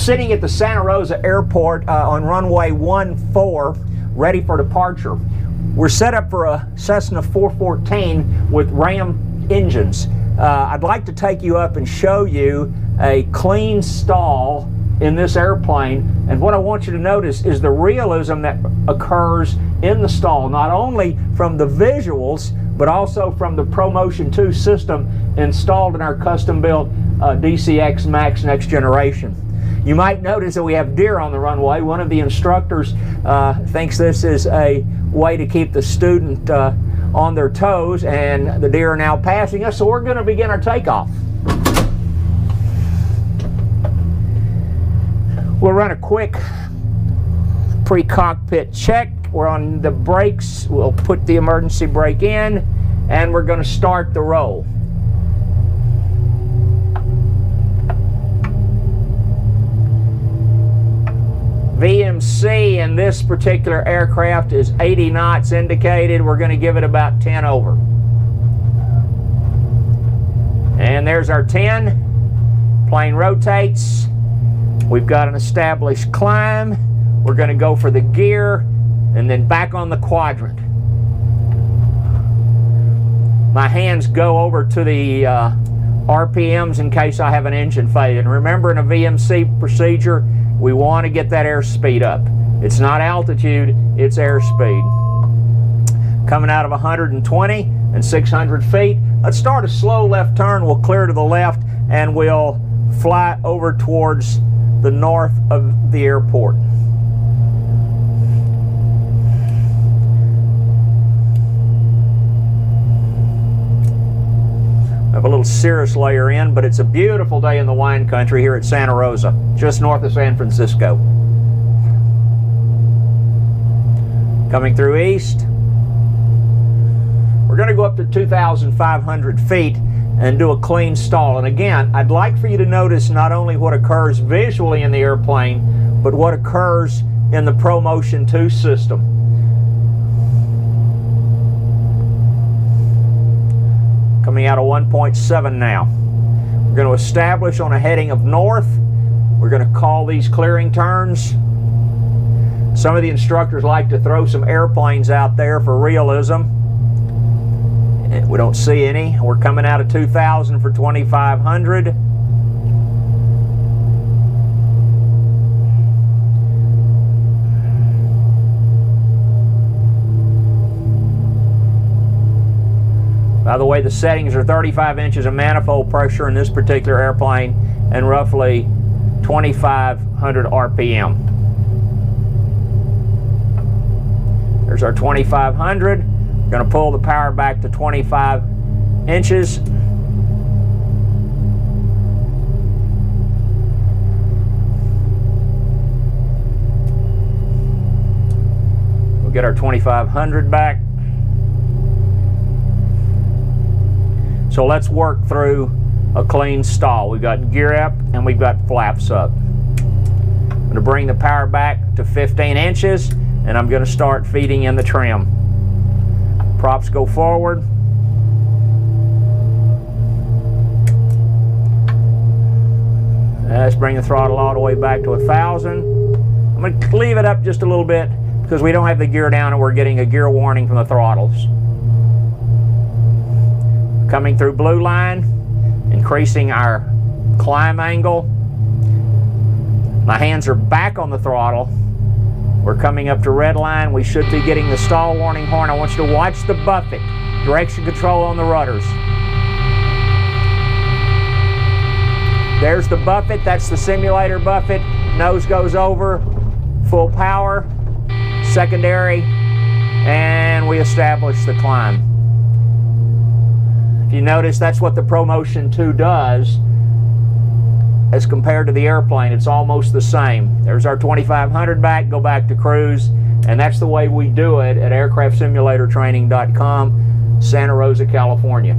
sitting at the Santa Rosa Airport on runway 14, ready for departure. We're set up for a Cessna 414 with Ram engines. I'd like to take you up and show you a clean stall in this airplane, and what I want you to notice is the realism that occurs in the stall, not only from the visuals but also from the ProMotion 2 system installed in our custom-built DCX Max Next Generation. You might notice that we have deer on the runway. One of the instructors thinks this is a way to keep the student on their toes, and the deer are now passing us, so we're going to begin our takeoff. We'll run a quick pre-cockpit check. We're on the brakes. We'll put the emergency brake in, and we're going to start the roll. VMC in this particular aircraft is 80 knots indicated. We're going to give it about 10 over. And there's our 10. Plane rotates. We've got an established climb. We're going to go for the gear and then back on the quadrant. My hands go over to the RPMs in case I have an engine failure. And remember, in a VMC procedure, we want to get that airspeed up. It's not altitude, it's airspeed. Coming out of 120 and 600 feet. Let's start a slow left turn. We'll clear to the left and we'll fly over towards the north of the airport. I have a little cirrus layer in, but it's a beautiful day in the wine country here at Santa Rosa, just north of San Francisco. Coming through east. We're going to go up to 2,500 feet and do a clean stall. And again, I'd like for you to notice not only what occurs visually in the airplane, but what occurs in the ProMotion 2 system. Coming out of 1.7 now. We're going to establish on a heading of north. We're going to call these clearing turns. Some of the instructors like to throw some airplanes out there for realism. We don't see any. We're coming out of 2,000 for 2,500. By the way, the settings are 35 inches of manifold pressure in this particular airplane and roughly 2,500 RPM. There's our 2,500. Going to pull the power back to 25 inches. We'll get our 2,500 back. So let's work through a clean stall. We've got gear up and we've got flaps up. I'm going to bring the power back to 15 inches and I'm going to start feeding in the trim. Props go forward. Let's bring the throttle all the way back to 1,000. I'm going to leave it up just a little bit because we don't have the gear down and we're getting a gear warning from the throttles. Coming through blue line, increasing our climb angle. My hands are back on the throttle. We're coming up to red line. We should be getting the stall warning horn. I want you to watch the buffet. Direction control on the rudders. There's the buffet. That's the simulator buffet. Nose goes over. Full power. Secondary. And we establish the climb. If you notice, that's what the ProMotion 2 does as compared to the airplane. It's almost the same. There's our 2,500 back, go back to cruise, and that's the way we do it at aircraftsimulatortraining.com, Santa Rosa, California.